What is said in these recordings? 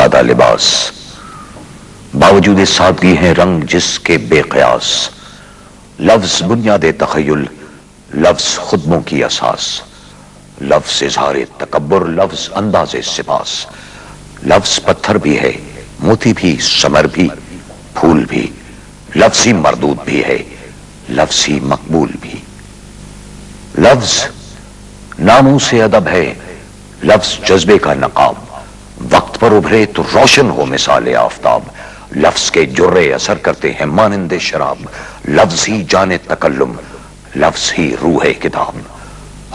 سادہ لباس، باوجود سادگی ہیں رنگ جس کے بے قیاس، لفظ بنیاد تخیل، لفظ خطبوں کی اساس، لفظ اظہار تکبر، لفظ انداز سپاس، لفظ پتھر بھی ہے، موتی بھی، ثمر بھی، پھول بھی، لفظ ہی مردود بھی ہے، لفظ ہی مقبول بھی، لفظ ناموں سے ادب ہے، لفظ جذبے کا نقاب، وقت پر ابھرے تو روشن ہو مثال آفتاب، لفظ کے جرے اثر کرتے ہیں مانند شراب، لفظ ہی جان تکلم، لفظ ہی روح کتاب،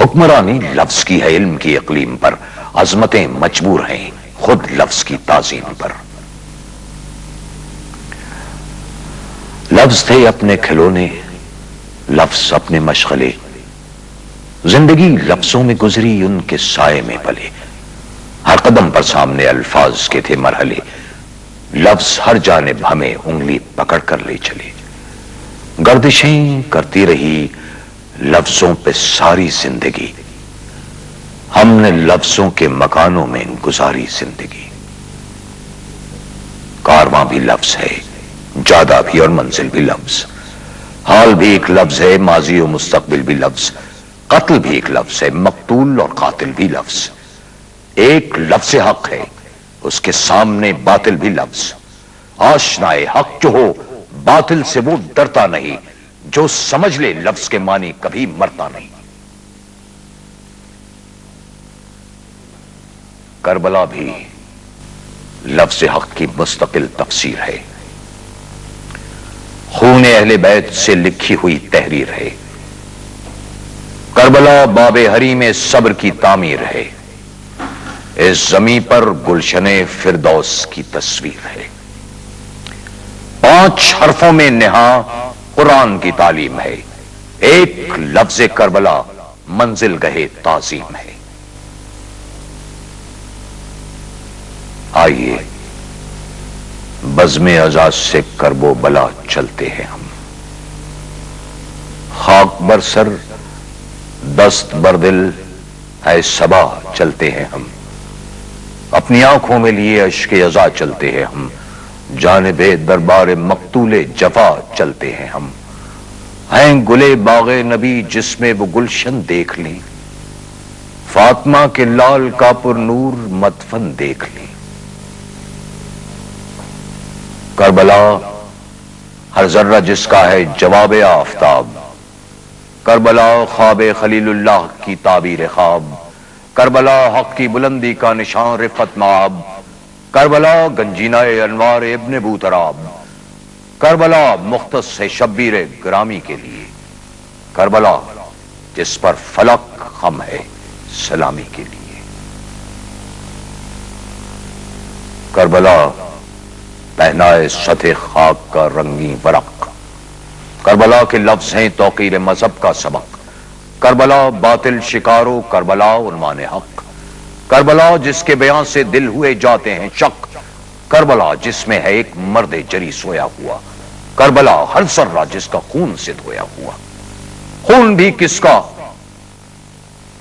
حکمرانی لفظ کی ہے علم کی اقلیم پر، عظمتیں مجبور ہیں خود لفظ کی تعظیم پر۔ لفظ تھے اپنے کھلونے، لفظ اپنے مشغلے، زندگی لفظوں میں گزری ان کے سائے میں پلے، ہر قدم پر سامنے الفاظ کے تھے مرحلے، لفظ ہر جانب ہمیں انگلی پکڑ کر لے چلے، گردشیں کرتی رہی لفظوں پہ ساری زندگی، ہم نے لفظوں کے مکانوں میں گزاری زندگی، کارواں بھی لفظ ہے، جادہ بھی اور منزل بھی لفظ، حال بھی ایک لفظ ہے، ماضی و مستقبل بھی لفظ، قتل بھی ایک لفظ ہے، مقتول اور قاتل بھی لفظ، ایک لفظ حق ہے اس کے سامنے باطل بھی لفظ، آشنائے حق جو ہو باطل سے وہ ڈرتا نہیں، جو سمجھ لے لفظ کے معنی کبھی مرتا نہیں۔ کربلا بھی لفظ حق کی مستقل تفسیر ہے، خون اہل بیت سے لکھی ہوئی تحریر ہے، کربلا باب حریم صبر کی تعمیر ہے، اس زمیں پر گلشن فردوس کی تصویر ہے، 5 حرفوں میں نہاں قرآن کی تعلیم ہے، ایک لفظ کربلا منزل گہے تعظیم ہے۔ آئیے بزم اعزاز سے کرب و بلا چلتے ہیں ہم، خاک بر سر دست بر دل ہے صبا چلتے ہیں ہم، اپنی آنکھوں میں لیے اشک ازا چلتے ہیں ہم، جانب دربار مقتول جفا چلتے ہیں ہم، ہیں گلے باغ نبی جس میں وہ گلشن دیکھ لیں، فاطمہ کے لال کا پر نور مدفن دیکھ لیں، کربلا ہر ذرہ جس کا ہے جواب آفتاب، کربلا خواب خلیل اللہ کی تعبیر خواب، کربلا حق کی بلندی کا نشان رفعت مآب، کربلا گنجینہ انوار ابن بوتراب، کربلا مختص ہے شبیر گرامی کے لیے، کربلا جس پر فلک خم ہے سلامی کے لیے، کربلا پہنائے سطح خاک کا رنگی ورق، کربلا کے لفظ ہیں توقیر مذہب کا سبق، کربلا باطل شکارو، کربلا عنوان حق، کربلا جس کے بیان سے دل ہوئے جاتے ہیں شک، کربلا جس میں ہے ایک مرد جری سویا ہوا، کربلا ہر ذرہ جس کا خون سے دھویا ہوا، خون بھی کس کا؟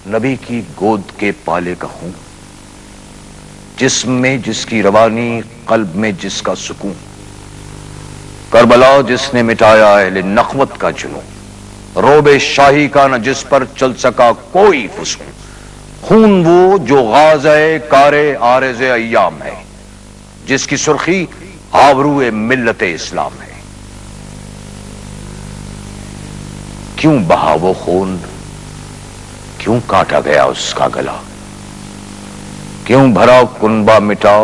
نبی کی گود کے پالے کا خون، جسم میں جس کی روانی، قلب میں جس کا سکون، کربلا جس نے مٹایا اہل نخوت کا جنون، روب شاہی کا نہ جس پر چل سکا کوئی فسون، خون وہ جو غازہ کار عارض ایام ہے، جس کی سرخی آبرو ملت اسلام ہے، کیوں بہا وہ خون، کیوں کاٹا گیا اس کا گلا، کیوں بھرا کنبہ مٹا،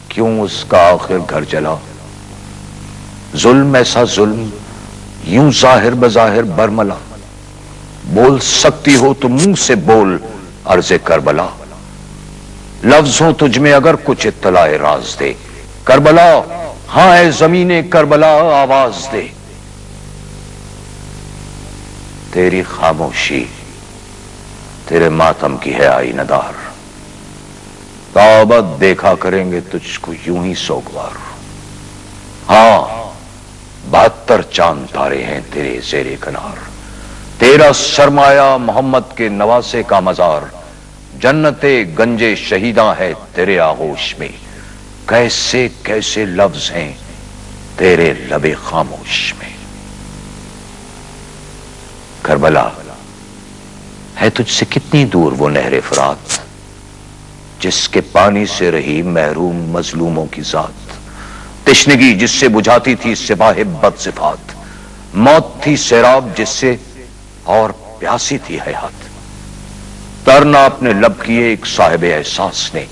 کیوں اس کا آخر گھر جلا، ظلم ایسا ظلم یوں ظاہر بظاہر برملا، بول سکتی ہو تو منہ سے بول عرض کربلا، لفظ ہو تجھ میں اگر کچھ اطلاع راز دے، کربلا ہاں اے زمین کربلا آواز دے، تیری خاموشی تیرے ماتم کی ہے آئینہ دار، تابت دیکھا کریں گے تجھ کو یوں ہی سوگوار، ہاں 72 چاند تارے ہیں تیرے زیر کنار، تیرا سرمایہ محمد کے نواسے کا مزار، جنت گنج شہیداں ہے تیرے آغوش میں، کیسے کیسے لفظ ہیں تیرے لب خاموش میں۔ کربلا، ہے تجھ سے کتنی دور وہ نہر فرات، جس کے پانی سے رہی محروم مظلوموں کی ذات، تشنگی جس سے بجھاتی تھی سپاہ بد صفات، موت تھی سیراب جس سے اور پیاسی تھی حیات، ترنا اپنے لب کیے ایک صاحب احساس نے،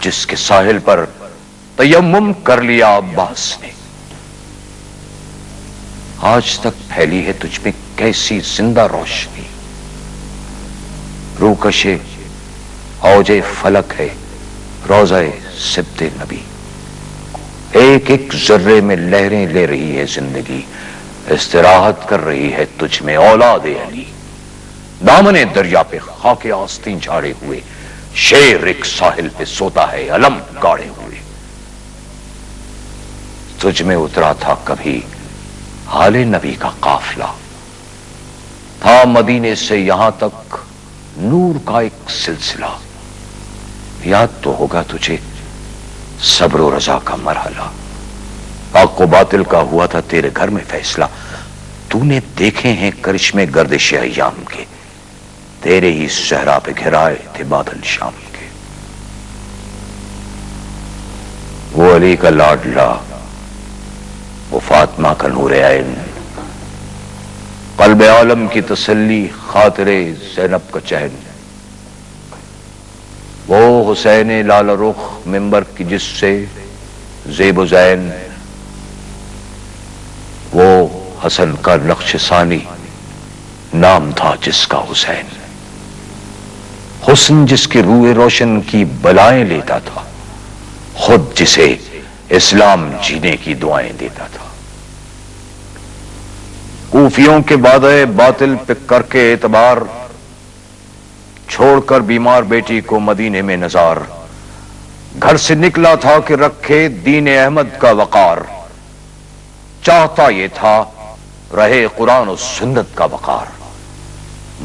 جس کے ساحل پر تیمم کر لیا عباس نے۔ آج تک پھیلی ہے تجھ میں کیسی زندہ روشنی، روکشے اوج فلک ہے روضہ سبت نبی، ایک ایک ذرے میں لہریں لے رہی ہے زندگی، استراحت کر رہی ہے تجھ میں اولاد علی، دامن دریا پہ خاک آستین جھاڑے ہوئے، شیر ایک ساحل پہ سوتا ہے علم گاڑے ہوئے۔ تجھ میں اترا تھا کبھی حال نبی کا قافلہ، تھا مدینے سے یہاں تک نور کا ایک سلسلہ، یاد تو ہوگا تجھے صبر و رضا کا مرحلہ، حق و باطل کا ہوا تھا تیرے گھر میں فیصلہ، تو نے دیکھے ہیں کرشمے گردش ایام کے، تیرے ہی صحرا پہ گھرائے تھے بادل شام کے۔ وہ علی کا لاڈلا، وہ فاطمہ کا نور عین، قلب عالم کی تسلی خاطر زینب کا چین، وہ حسین لال رخ منبر کی جس سے زیب و زین، وہ حسن کا نقش ثانی نام تھا جس کا حسین، حسن جس کی روح روشن کی بلائیں لیتا تھا، خود جسے اسلام جینے کی دعائیں دیتا تھا۔ کوفیوں کے وعدے باطل پہ کر کے اعتبار، چھوڑ کر بیمار بیٹی کو مدینے میں نظار، گھر سے نکلا تھا کہ رکھے دین احمد کا وقار، چاہتا یہ تھا رہے قرآن و سنت کا وقار،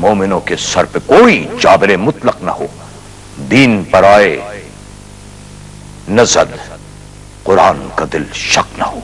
مومنوں کے سر پہ کوئی جابر مطلق نہ ہو، دین پر آئے نزد قرآن کا دل شک نہ ہو۔